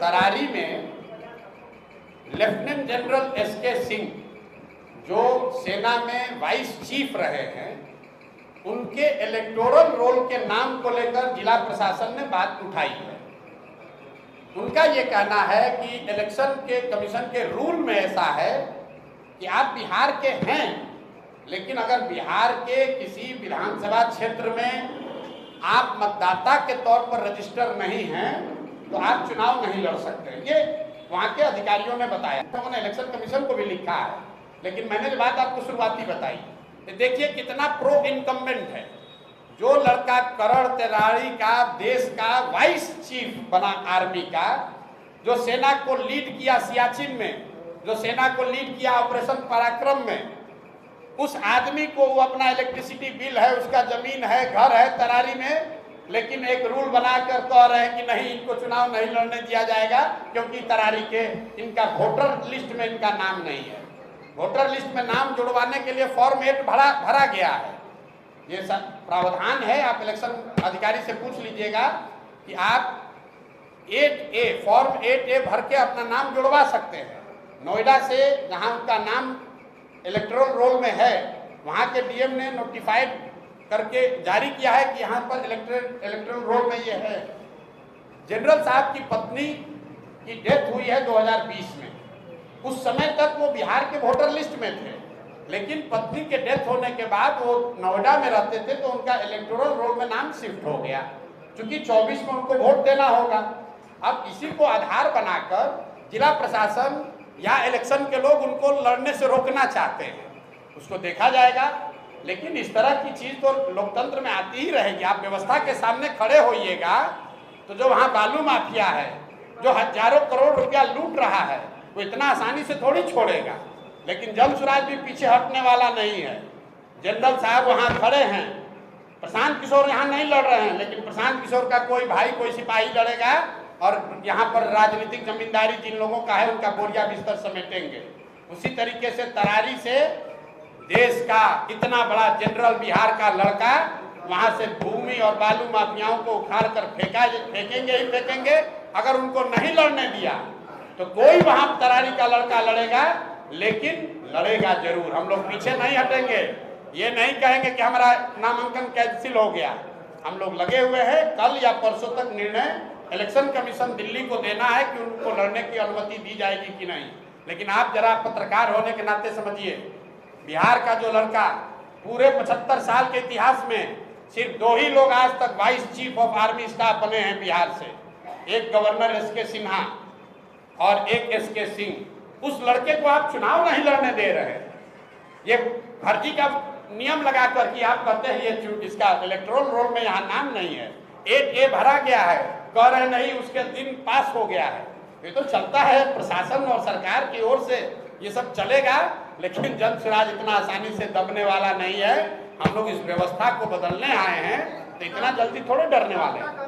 तरारी में lieutenant general SK Singh जो सेना में वाइस चीफ रहे हैं, उनके इलेक्टोरल रोल के नाम को लेकर जिला प्रशासन ने बात उठाई है। उनका ये कहना है कि इलेक्शन के कमीशन के रूल में ऐसा है कि आप बिहार के हैं, लेकिन अगर बिहार के किसी विधानसभा क्षेत्र में आप मतदाता के तौर पर रजिस्टर नहीं हैं तो आप चुनाव नहीं लड़ सकते। ये वहाँ के अधिकारियों ने बताया। उन्होंने इलेक्शन कमीशन को भी लिखा है, लेकिन मैंने जो बात आपको शुरुआती बताई, देखिए कितना प्रो इनकम्बेंट है। जो लड़का करण तरारी का देश का वाइस चीफ बना आर्मी का, जो सेना को लीड किया सियाचिन में, जो सेना को लीड किया ऑपरेशन पराक्रम में, उस आदमी को वो अपना इलेक्ट्रिसिटी बिल है, उसका जमीन है, घर है तरारी में, लेकिन एक रूल बनाकर कह रहे हैं कि नहीं, इनको चुनाव नहीं लड़ने दिया जाएगा क्योंकि तरारी के इनका वोटर लिस्ट में इनका नाम नहीं है। वोटर लिस्ट में नाम जुड़वाने के लिए फॉर्म 8 भरा गया है। ये सब प्रावधान है, आप इलेक्शन अधिकारी से पूछ लीजिएगा कि आप 8A फॉर्म 8A भर के अपना नाम जुड़वा सकते हैं। नोएडा से जहां उनका नाम इलेक्टोरल रोल में है, वहां के डीएम ने नोटिफाइड करके जारी किया है कि यहाँ पर इलेक्टोरल रोल में ये है। जनरल साहब की पत्नी की डेथ हुई है 2020 में। उस समय तक वो बिहार के वोटर लिस्ट में थे, लेकिन पत्नी के डेथ होने के बाद वो नोएडा में रहते थे तो उनका इलेक्टोरल रोल में नाम शिफ्ट हो गया, क्योंकि 24 में उनको वोट देना होगा। अब इसी को आधार बनाकर जिला प्रशासन या इलेक्शन के लोग उनको लड़ने से रोकना चाहते हैं। उसको देखा जाएगा, लेकिन इस तरह की चीज तो लोकतंत्र में आती ही रहेगी। आप व्यवस्था के सामने खड़े होइएगा तो जो वहाँ बालू माफिया है, जो हजारों करोड़ रुपया लूट रहा है, वो इतना आसानी से थोड़ी छोड़ेगा। लेकिन जमसुराज भी पीछे हटने वाला नहीं है। जनरल साहब वहाँ खड़े हैं, प्रशांत किशोर यहाँ नहीं लड़ रहे हैं, लेकिन प्रशांत किशोर का कोई भाई, कोई सिपाही लड़ेगा और यहाँ पर राजनीतिक जमींदारी जिन लोगों का है उनका बोरिया बिस्तर समेटेंगे। उसी तरीके से तरारी से देश का इतना बड़ा जनरल बिहार का लड़का वहां से भूमि और बालू माफियाओं को उखाड़ कर फेंकेंगे ही फेंकेंगे। अगर उनको नहीं लड़ने दिया तो कोई वहां तरारी का लड़का लड़ेगा, लेकिन लड़ेगा जरूर। हम लोग पीछे नहीं हटेंगे। ये नहीं कहेंगे कि हमारा नामांकन कैंसिल हो गया। हम लोग लगे हुए हैं। कल या परसों तक निर्णय इलेक्शन कमीशन दिल्ली को देना है कि उनको लड़ने की अनुमति दी जाएगी कि नहीं। लेकिन आप जरा पत्रकार होने के नाते समझिए, बिहार का जो लड़का पूरे 75 साल के इतिहास में सिर्फ 2 ही लोग आज तक vice chief of army staff बने हैं बिहार से, एक गवर्नर एसके सिन्हा और एक एसके सिंह। उस लड़के को आप चुनाव नहीं लड़ने दे रहे हैं। ये फर्जी का नियम लगाकर कि आप कहते हैं ये इसका इलेक्टोरल रोल में यहाँ नाम नहीं है, 8A भरा गया है, कह रहे नहीं उसके दिन पास हो गया है। ये तो चलता है, प्रशासन और सरकार की ओर से ये सब चलेगा, लेकिन जनसुराज इतना आसानी से दबने वाला नहीं है। हम लोग इस व्यवस्था को बदलने आए हैं, तो इतना जल्दी थोड़े डरने वाले हैं।